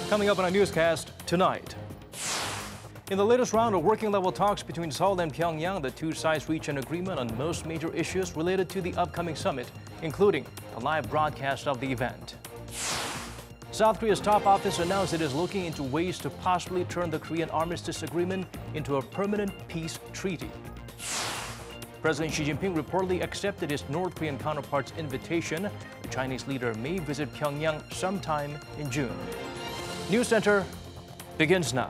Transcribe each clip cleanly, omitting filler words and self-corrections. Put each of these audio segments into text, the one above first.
Coming up on our newscast tonight. In the latest round of working-level talks between Seoul and Pyongyang, the two sides reached an agreement on most major issues related to the upcoming summit, including a live broadcast of the event. South Korea's top office announced it is looking into ways to possibly turn the Korean armistice agreement into a permanent peace treaty. President Xi Jinping reportedly accepted his North Korean counterpart's invitation. The Chinese leader may visit Pyongyang sometime in June. NEWSCENTER begins now.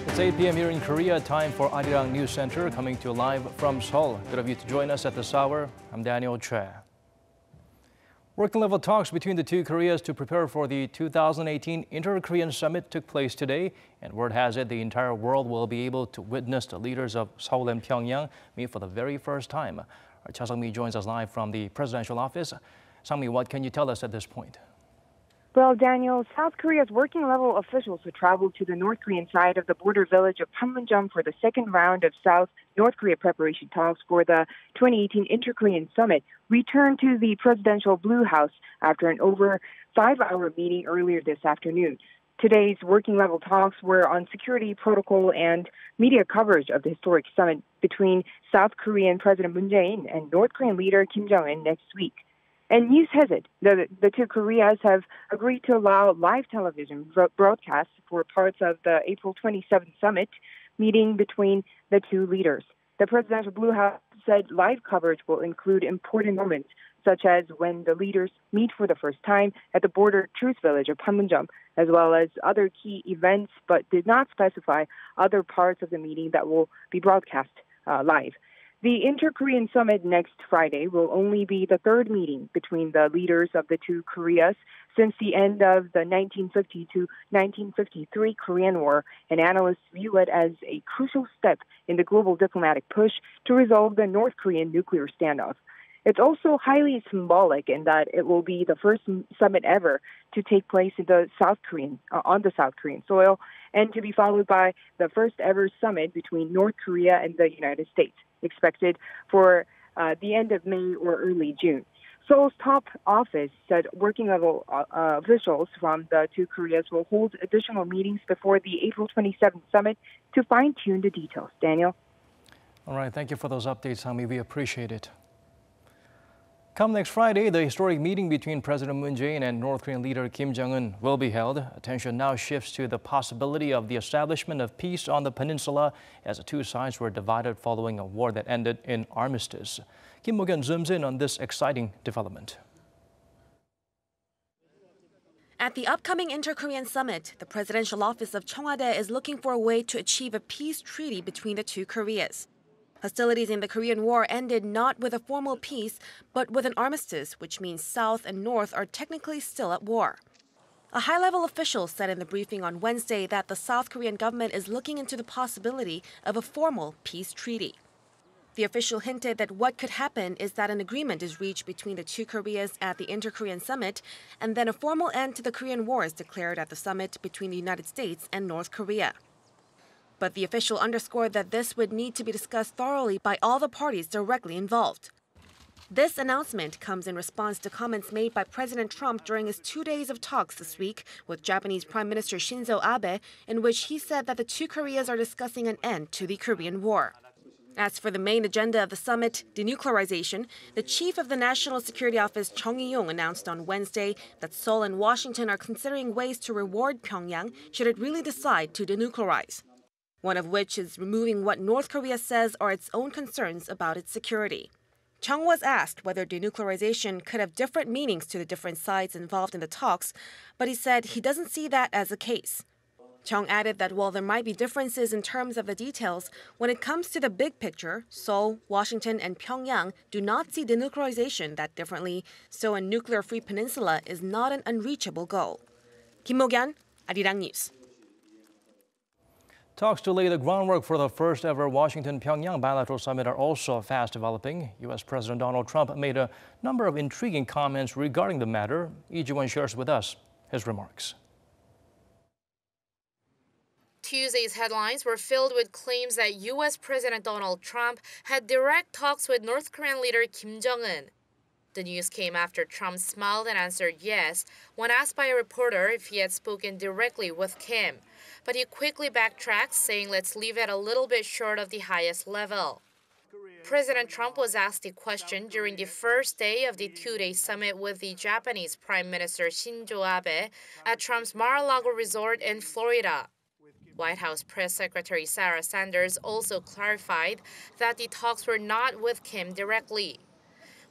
It's 8 p.m. here in Korea, time for Arirang News Center, coming to you live from Seoul. Good of you to join us at this hour. I'm Daniel Choi. Working-level talks between the two Koreas to prepare for the 2018 Inter-Korean Summit took place today, and word has it the entire world will be able to witness the leaders of Seoul and Pyongyang meet for the very first time. Our Cha Sang-mi joins us live from the presidential office. Sang-mi, what can you tell us at this point? Well, Daniel, South Korea's working-level officials who traveled to the North Korean side of the border village of Panmunjom for the second round of South-North Korea preparation talks for the 2018 Inter-Korean Summit returned to the presidential Blue House after an over 5-hour meeting earlier this afternoon. Today's working-level talks were on security protocol and media coverage of the historic summit between South Korean President Moon Jae-in and North Korean leader Kim Jong-un next week. And news has it the two Koreas have agreed to allow live television broadcasts for parts of the April 27th summit meeting between the two leaders. The presidential Blue House said live coverage will include important moments, such as when the leaders meet for the first time at the border truce village of Panmunjom, as well as other key events, but did not specify other parts of the meeting that will be broadcast live. The Inter-Korean Summit next Friday will only be the third meeting between the leaders of the two Koreas since the end of the 1950 to 1953 Korean War, and analysts view it as a crucial step in the global diplomatic push to resolve the North Korean nuclear standoff. It's also highly symbolic in that it will be the first summit ever to take place in the on the South Korean soil, and to be followed by the first ever summit between North Korea and the United States, expected for the end of May or early June. Seoul's top office said working-level officials from the two Koreas will hold additional meetings before the April 27th summit to fine-tune the details. Daniel? All right, thank you for those updates, Sang-mi. We appreciate it. Come next Friday, the historic meeting between President Moon Jae-in and North Korean leader Kim Jong-un will be held. Attention now shifts to the possibility of the establishment of peace on the peninsula as the two sides were divided following a war that ended in armistice. Kim Mo-kyun zooms in on this exciting development. At the upcoming Inter-Korean Summit, the presidential office of Cheong Wa Dae is looking for a way to achieve a peace treaty between the two Koreas. Hostilities in the Korean War ended not with a formal peace, but with an armistice, which means South and North are technically still at war. A high-level official said in the briefing on Wednesday that the South Korean government is looking into the possibility of a formal peace treaty. The official hinted that what could happen is that an agreement is reached between the two Koreas at the Inter-Korean Summit, and then a formal end to the Korean War is declared at the summit between the United States and North Korea. But the official underscored that this would need to be discussed thoroughly by all the parties directly involved. This announcement comes in response to comments made by President Trump during his 2 days of talks this week with Japanese Prime Minister Shinzo Abe, in which he said that the two Koreas are discussing an end to the Korean War. As for the main agenda of the summit, denuclearization, the chief of the National Security Office, Chung Eui-yong, announced on Wednesday that Seoul and Washington are considering ways to reward Pyongyang should it really decide to denuclearize. One of which is removing what North Korea says are its own concerns about its security. Chung was asked whether denuclearization could have different meanings to the different sides involved in the talks, but he said he doesn't see that as a case. Chung added that while there might be differences in terms of the details, when it comes to the big picture, Seoul, Washington, and Pyongyang do not see denuclearization that differently, so a nuclear-free peninsula is not an unreachable goal. Kim Mo-kyun, Arirang News. Talks to lay the groundwork for the first-ever Washington-Pyongyang bilateral summit are also fast developing. U.S. President Donald Trump made a number of intriguing comments regarding the matter. Lee Ji-won shares with us his remarks. Tuesday's headlines were filled with claims that U.S. President Donald Trump had direct talks with North Korean leader Kim Jong-un. The news came after Trump smiled and answered yes when asked by a reporter if he had spoken directly with Kim. But he quickly backtracked, saying let's leave it a little bit short of the highest level. President Trump was asked the question during the first day of the two-day summit with the Japanese Prime Minister Shinzo Abe at Trump's Mar-a-Lago resort in Florida. White House Press Secretary Sarah Sanders also clarified that the talks were not with Kim directly.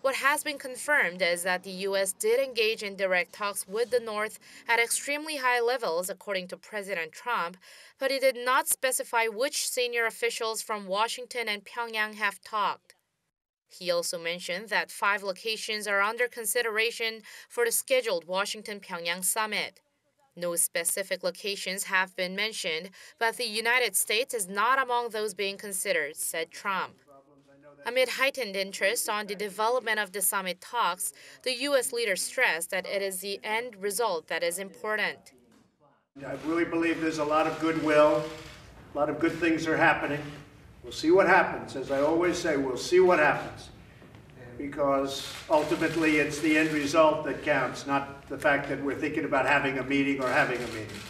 What has been confirmed is that the U.S. did engage in direct talks with the North at extremely high levels, according to President Trump, but he did not specify which senior officials from Washington and Pyongyang have talked. He also mentioned that 5 locations are under consideration for the scheduled Washington-Pyongyang summit. No specific locations have been mentioned, but the United States is not among those being considered, said Trump. Amid heightened interest on the development of the summit talks, the U.S. leader stressed that it is the end result that is important. I really believe there's a lot of goodwill, a lot of good things are happening. We'll see what happens. As I always say, we'll see what happens. Because ultimately it's the end result that counts, not the fact that we're thinking about having a meeting or having a meeting.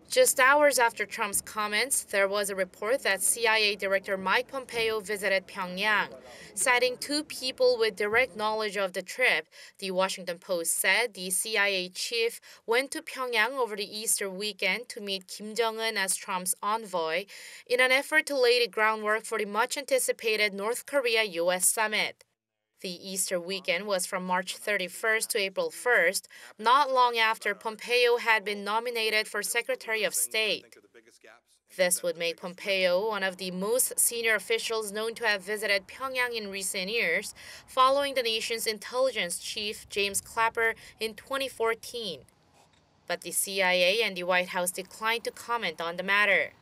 Just hours after Trump's comments, there was a report that CIA Director Mike Pompeo visited Pyongyang. Citing 2 people with direct knowledge of the trip, the Washington Post said the CIA chief went to Pyongyang over the Easter weekend to meet Kim Jong-un as Trump's envoy in an effort to lay the groundwork for the much-anticipated North Korea-U.S. summit. The Easter weekend was from March 31st to April 1st, not long after Pompeo had been nominated for Secretary of State. This would make Pompeo one of the most senior officials known to have visited Pyongyang in recent years, following the nation's intelligence chief, James Clapper, in 2014. But the CIA and the White House declined to comment on the matter.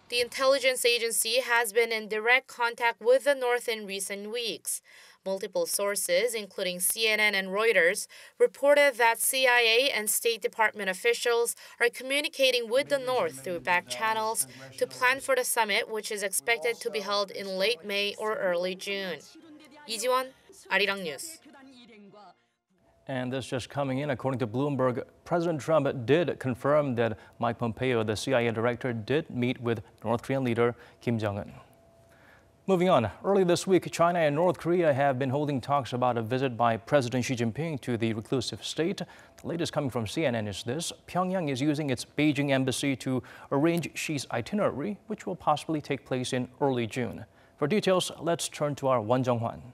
The intelligence agency has been in direct contact with the North in recent weeks. Multiple sources, including CNN and Reuters, reported that CIA and State Department officials are communicating with the North through back channels to plan for the summit, which is expected to be held in late May or early June. Lee Ji-won, Arirang News. And this just coming in, according to Bloomberg, President Trump did confirm that Mike Pompeo, the CIA director, did meet with North Korean leader Kim Jong-un. Moving on, early this week, China and North Korea have been holding talks about a visit by President Xi Jinping to the reclusive state. The latest coming from CNN is this: Pyongyang is using its Beijing embassy to arrange Xi's itinerary, which will possibly take place in early June. For details, let's turn to our Won Jung-hwan.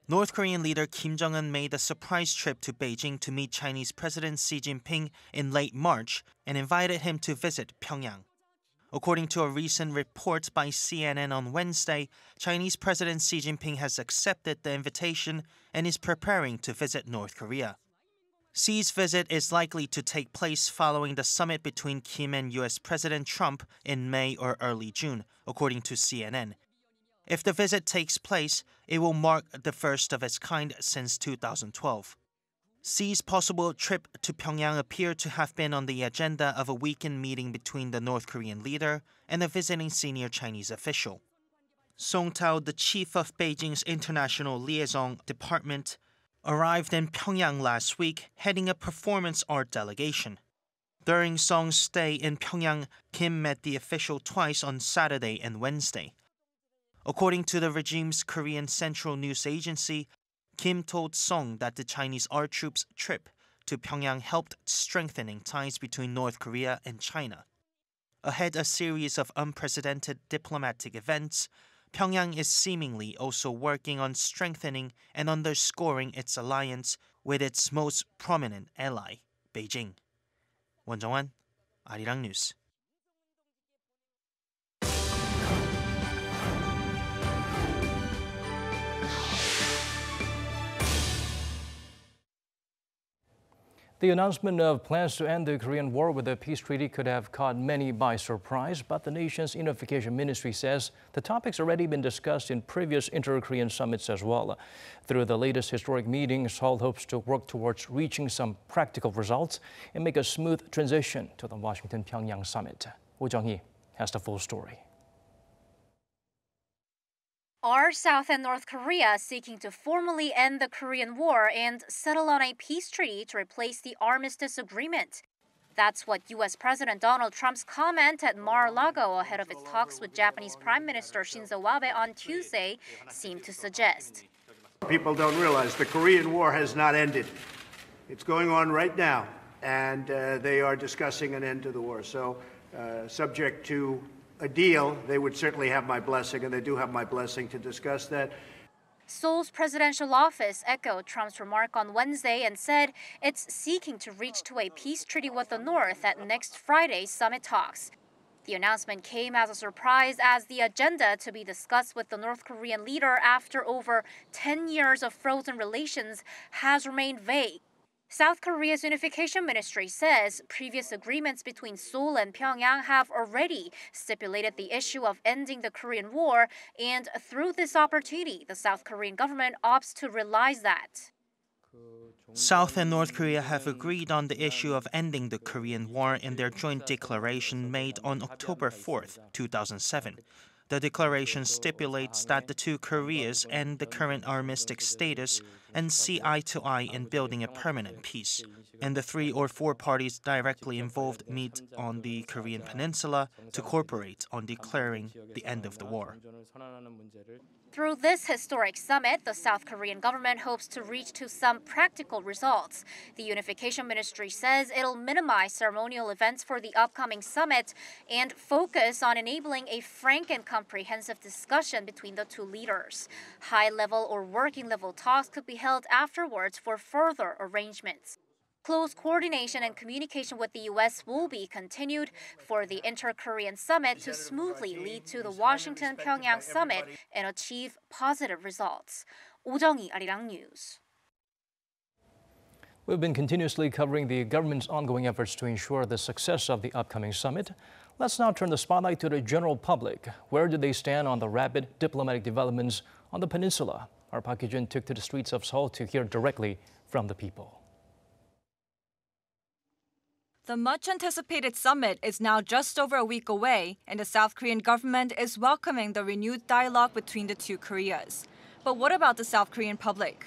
North Korean leader Kim Jong-un made a surprise trip to Beijing to meet Chinese President Xi Jinping in late March and invited him to visit Pyongyang. According to a recent report by CNN on Wednesday, Chinese President Xi Jinping has accepted the invitation and is preparing to visit North Korea. Xi's visit is likely to take place following the summit between Kim and U.S. President Trump in May or early June, according to CNN. If the visit takes place, it will mark the first of its kind since 2012. Xi's possible trip to Pyongyang appeared to have been on the agenda of a weekend meeting between the North Korean leader and a visiting senior Chinese official. Song Tao, the chief of Beijing's International Liaison Department, arrived in Pyongyang last week, heading a performance art delegation. During Song's stay in Pyongyang, Kim met the official twice on Saturday and Wednesday. According to the regime's Korean Central News Agency, Kim told Song that the Chinese art troops' trip to Pyongyang helped strengthening ties between North Korea and China. Ahead a series of unprecedented diplomatic events, Pyongyang is seemingly also working on strengthening and underscoring its alliance with its most prominent ally, Beijing. Won Jung-hwan, Arirang News. The announcement of plans to end the Korean War with a peace treaty could have caught many by surprise, but the nation's Unification Ministry says the topic's already been discussed in previous inter-Korean summits as well. Through the latest historic meeting, Seoul hopes to work towards reaching some practical results and make a smooth transition to the Washington-Pyongyang summit. Woo Jung-hee has the full story. Are South and North Korea seeking to formally end the Korean War and settle on a peace treaty to replace the armistice agreement? That's what U.S. President Donald Trump's comment at Mar-a-Lago ahead of his talks with Japanese Prime Minister Shinzo Abe on Tuesday seemed to suggest. People don't realize the Korean War has not ended. It's going on right now, and they are discussing an end to the war. So, subject to a deal, they would certainly have my blessing, and they do have my blessing to discuss that. Seoul's presidential office echoed Trump's remark on Wednesday and said it's seeking to reach to a peace treaty with the North at next Friday's summit talks. The announcement came as a surprise as the agenda to be discussed with the North Korean leader after over 10 years of frozen relations has remained vague. South Korea's Unification Ministry says previous agreements between Seoul and Pyongyang have already stipulated the issue of ending the Korean War, and through this opportunity, the South Korean government opts to realize that. South and North Korea have agreed on the issue of ending the Korean War in their joint declaration made on October 4, 2007. The declaration stipulates that the two Koreas end the current armistice status and see eye to eye in building a permanent peace. And the 3 or 4 parties directly involved meet on the Korean peninsula to cooperate on declaring the end of the war. Through this historic summit, the South Korean government hopes to reach to some practical results. The Unification Ministry says it'll minimize ceremonial events for the upcoming summit and focus on enabling a frank and comprehensive discussion between the two leaders. High-level or working-level talks could be held afterwards for further arrangements. Close coordination and communication with the U.S. will be continued for the inter-Korean summit to smoothly lead to the Washington-Pyongyang summit and achieve positive results. Woo Jung-hee, Arirang News. We've been continuously covering the government's ongoing efforts to ensure the success of the upcoming summit. Let's now turn the spotlight to the general public. Where do they stand on the rapid diplomatic developments on the peninsula? Our Park Hee-jun took to the streets of Seoul to hear directly from the people. The much-anticipated summit is now just over a week away, and the South Korean government is welcoming the renewed dialogue between the two Koreas. But what about the South Korean public?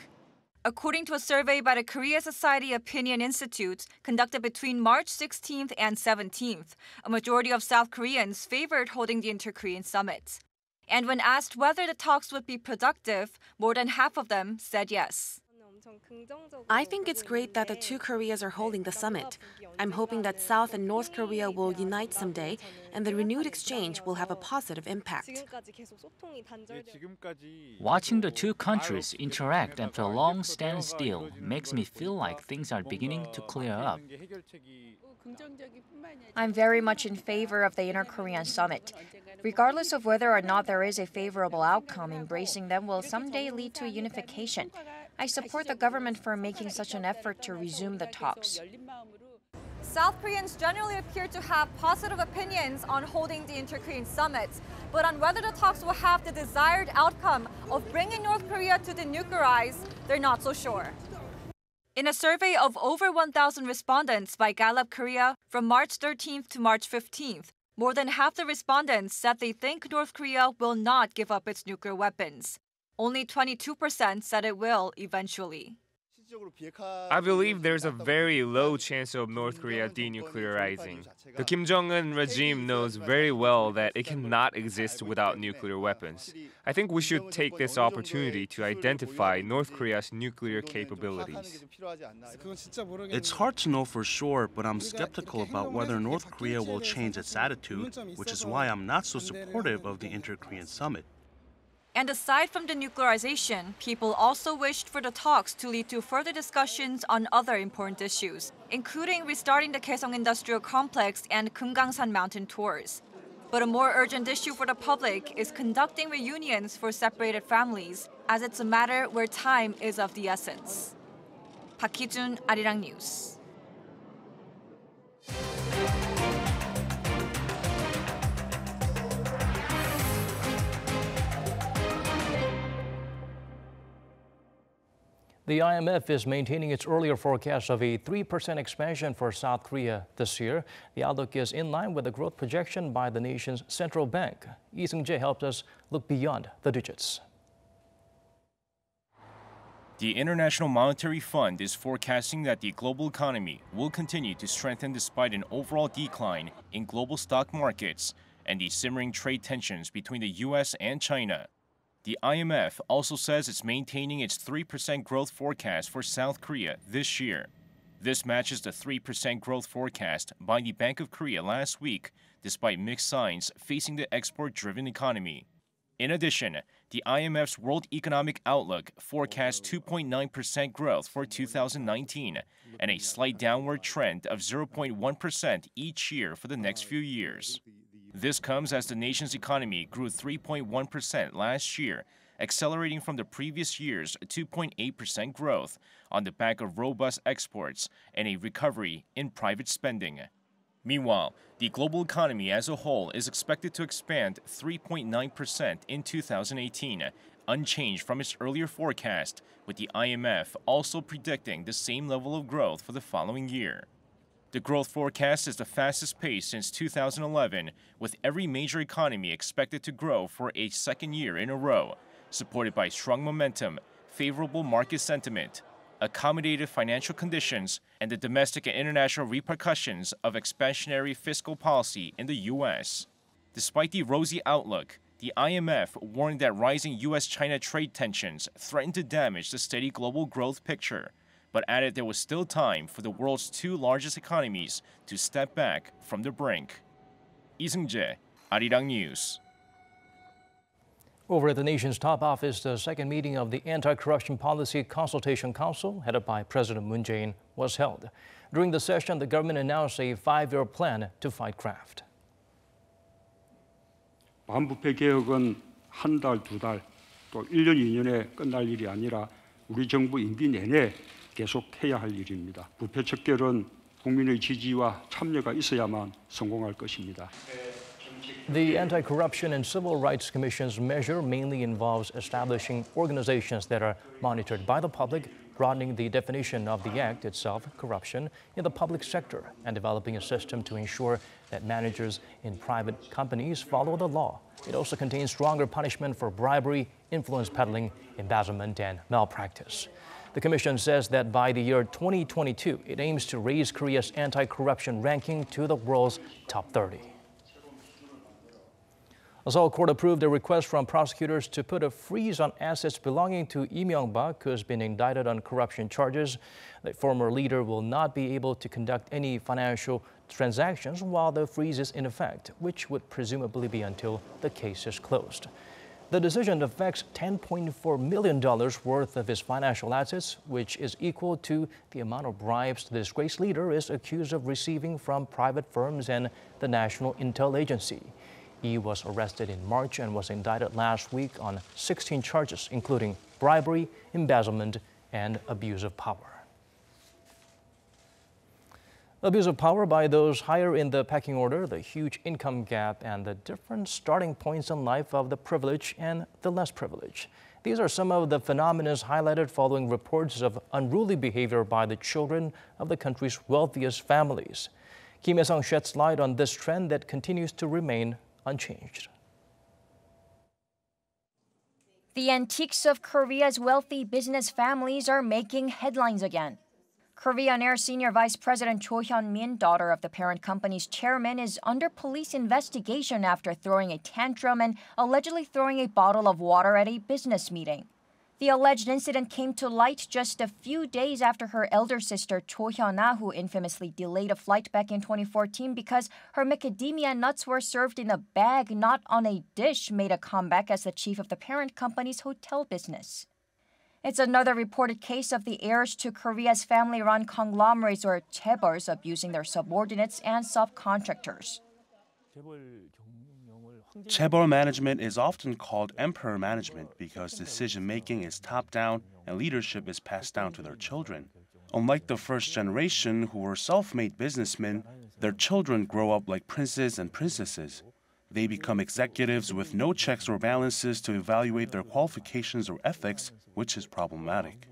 According to a survey by the Korea Society Opinion Institute conducted between March 16th and 17th, a majority of South Koreans favored holding the inter-Korean summit. And when asked whether the talks would be productive, more than half of them said yes. I think it's great that the two Koreas are holding the summit. I'm hoping that South and North Korea will unite someday, and the renewed exchange will have a positive impact. Watching the two countries interact after a long standstill makes me feel like things are beginning to clear up. I'm very much in favor of the inter-Korean summit. Regardless of whether or not there is a favorable outcome, embracing them will someday lead to unification. I support the government for making such an effort to resume the talks. South Koreans generally appear to have positive opinions on holding the inter-Korean summit, but on whether the talks will have the desired outcome of bringing North Korea to denuclearize, they're not so sure. In a survey of over 1,000 respondents by Gallup Korea from March 13th to March 15th, more than half the respondents said they think North Korea will not give up its nuclear weapons. Only 22% said it will eventually. I believe there's a very low chance of North Korea denuclearizing. The Kim Jong-un regime knows very well that it cannot exist without nuclear weapons. I think we should take this opportunity to identify North Korea's nuclear capabilities. It's hard to know for sure, but I'm skeptical about whether North Korea will change its attitude, which is why I'm not so supportive of the inter-Korean summit. And aside from denuclearization, people also wished for the talks to lead to further discussions on other important issues, including restarting the Kaesong Industrial Complex and Kumgangsan mountain tours. But a more urgent issue for the public is conducting reunions for separated families, as it's a matter where time is of the essence. Park Hee-jun, Arirang News. The IMF is maintaining its earlier forecast of a 3% expansion for South Korea this year. The outlook is in line with the growth projection by the nation's central bank. Lee Jae-in helped us look beyond the digits. The International Monetary Fund is forecasting that the global economy will continue to strengthen despite an overall decline in global stock markets and the simmering trade tensions between the U.S. and China. The IMF also says it's maintaining its 3% growth forecast for South Korea this year. This matches the 3% growth forecast by the Bank of Korea last week, despite mixed signs facing the export-driven economy. In addition, the IMF's World Economic Outlook forecasts 2.9% growth for 2019 and a slight downward trend of 0.1% each year for the next few years. This comes as the nation's economy grew 3.1% last year, accelerating from the previous year's 2.8% growth on the back of robust exports and a recovery in private spending. Meanwhile, the global economy as a whole is expected to expand 3.9% in 2018, unchanged from its earlier forecast, with the IMF also predicting the same level of growth for the following year. The growth forecast is the fastest pace since 2011, with every major economy expected to grow for a second year in a row, supported by strong momentum, favorable market sentiment, accommodative financial conditions, and the domestic and international repercussions of expansionary fiscal policy in the U.S. Despite the rosy outlook, the IMF warned that rising U.S.-China trade tensions threatened to damage the steady global growth picture, but added there was still time for the world's two largest economies to step back from the brink. Lee Jae-in, Arirang News. Over at the nation's top office, the second meeting of the Anti-Corruption Policy Consultation Council, headed by President Moon Jae-in, was held. During the session, the government announced a 5-year plan to fight graft. 반부패 개혁은 한 달, 두 달, 또 1년, 2년에 끝날 일이 아니라 우리 정부 임기 내내 계속해야 할 일입니다. 부패 척결은 국민의 지지와 참여가 있어야만 성공할 것입니다. The Anti-Corruption and Civil Rights Commission's measure mainly involves establishing organizations that are monitored by the public, broadening the definition of the act itself, corruption, in the public sector, and developing a system to ensure that managers in private companies follow the law. It also contains stronger punishment for bribery, influence peddling, embezzlement, and malpractice. The Commission says that by the year 2022, it aims to raise Korea's anti-corruption ranking to the world's top 30. A Seoul court approved a request from prosecutors to put a freeze on assets belonging to Lee Myung-bak, who has been indicted on corruption charges. The former leader will not be able to conduct any financial transactions while the freeze is in effect, which would presumably be until the case is closed. The decision affects $10.4 million worth of his financial assets, which is equal to the amount of bribes the disgraced leader is accused of receiving from private firms and the National Intel Agency. He was arrested in March and was indicted last week on 16 charges, including bribery, embezzlement, and abuse of power. Abuse of power by those higher in the pecking order, the huge income gap, and the different starting points in life of the privileged and the less privileged. These are some of the phenomena highlighted following reports of unruly behavior by the children of the country's wealthiest families. Kim Hye-sung sheds light on this trend that continues to remain unchanged. The antiques of Korea's wealthy business families are making headlines again. Korean Air Senior Vice President Cho Hyun-min, daughter of the parent company's chairman, is under police investigation after throwing a tantrum and allegedly throwing a bottle of water at a business meeting. The alleged incident came to light just a few days after her elder sister Cho Hyun-ah, who infamously delayed a flight back in 2014 because her macadamia nuts were served in a bag, not on a dish, made a comeback as the chief of the parent company's hotel business. It's another reported case of the heirs to Korea's family-run conglomerates or chaebols abusing their subordinates and subcontractors. Chaebol management is often called emperor management because decision-making is top-down and leadership is passed down to their children. Unlike the first generation who were self-made businessmen, their children grow up like princes and princesses. They become executives with no checks or balances to evaluate their qualifications or ethics, which is problematic.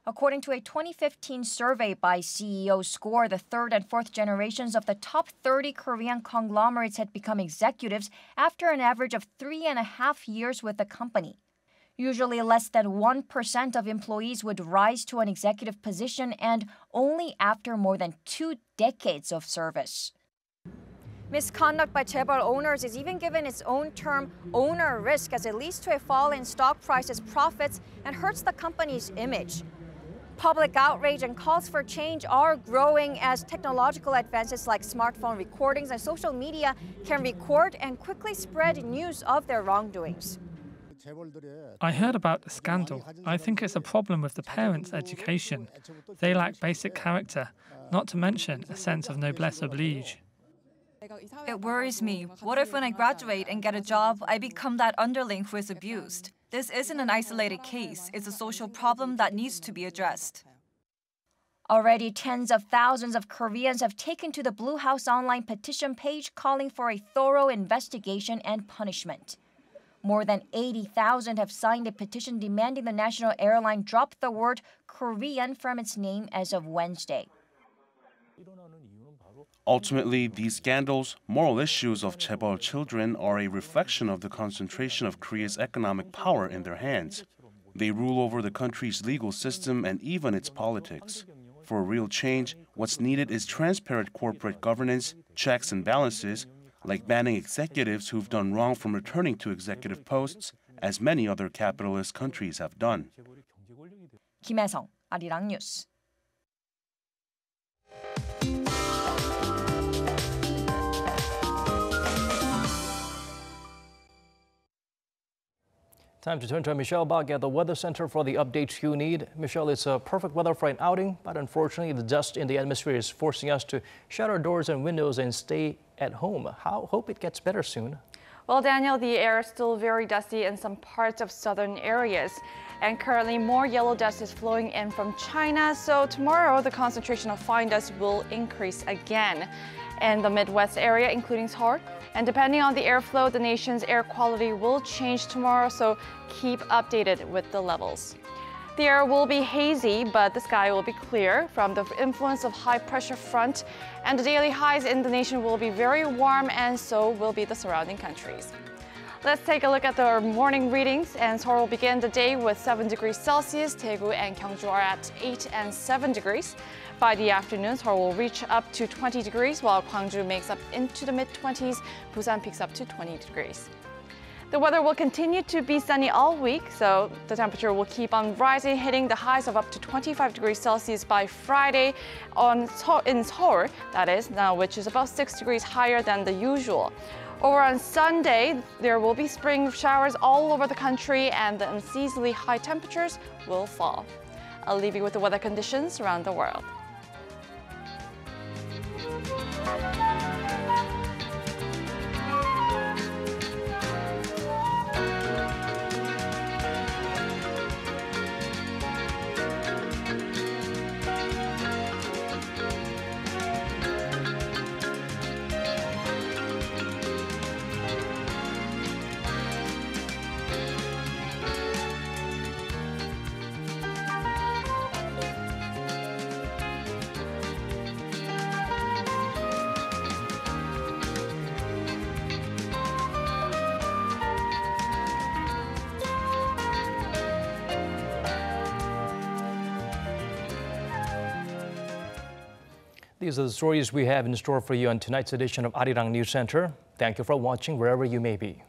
According to a 2015 survey by CEO Score, the third and fourth generations of the top 30 Korean conglomerates had become executives after an average of 3.5 years with the company. Usually less than 1% of employees would rise to an executive position, and only after more than 2 decades of service. Misconduct by Chaebol owners is even given its own term, owner risk, as it leads to a fall in stock prices, profits, and hurts the company's image. Public outrage and calls for change are growing as technological advances like smartphone recordings and social media can record and quickly spread news of their wrongdoings. I heard about the scandal. I think it's a problem with the parents' education. They lack basic character, not to mention a sense of noblesse oblige. It worries me. What if when I graduate and get a job, I become that underling who is abused? This isn't an isolated case. It's a social problem that needs to be addressed. Already, tens of thousands of Koreans have taken to the Blue House online petition page calling for a thorough investigation and punishment. More than 80,000 have signed a petition demanding the national airline drop the word Korean from its name as of Wednesday. Ultimately, these scandals, moral issues of Chaebol children are a reflection of the concentration of Korea's economic power in their hands. They rule over the country's legal system and even its politics. For real change, what's needed is transparent corporate governance, checks and balances, like banning executives who've done wrong from returning to executive posts, as many other capitalist countries have done. Kim Hae-sung, Arirang News. Time to turn to Michelle Bach at the Weather Center for the updates you need. Michelle, it's perfect weather for an outing, but unfortunately the dust in the atmosphere is forcing us to shut our doors and windows and stay at home. Hope it gets better soon. Well, Daniel, the air is still very dusty in some parts of southern areas. And currently more yellow dust is flowing in from China, so tomorrow the concentration of fine dust will increase again in the Midwest area, including Seoul. And depending on the airflow, the nation's air quality will change tomorrow, so keep updated with the levels. The air will be hazy, but the sky will be clear from the influence of high pressure front, and the daily highs in the nation will be very warm, and so will be the surrounding countries. Let's take a look at the morning readings, and Seoul will begin the day with 7 degrees Celsius. Daegu and Gyeongju are at 8 and 7 degrees. By the afternoon, Seoul will reach up to 20 degrees, while Gwangju makes up into the mid-20s. Busan peaks up to 20 degrees. The weather will continue to be sunny all week, so the temperature will keep on rising, hitting the highs of up to 25 degrees Celsius by Friday in Seoul, that is, now, which is about 6 degrees higher than the usual. Over on Sunday, there will be spring showers all over the country, and the unseasonably high temperatures will fall. I'll leave you with the weather conditions around the world. These are the stories we have in store for you on tonight's edition of Arirang News Center. Thank you for watching wherever you may be.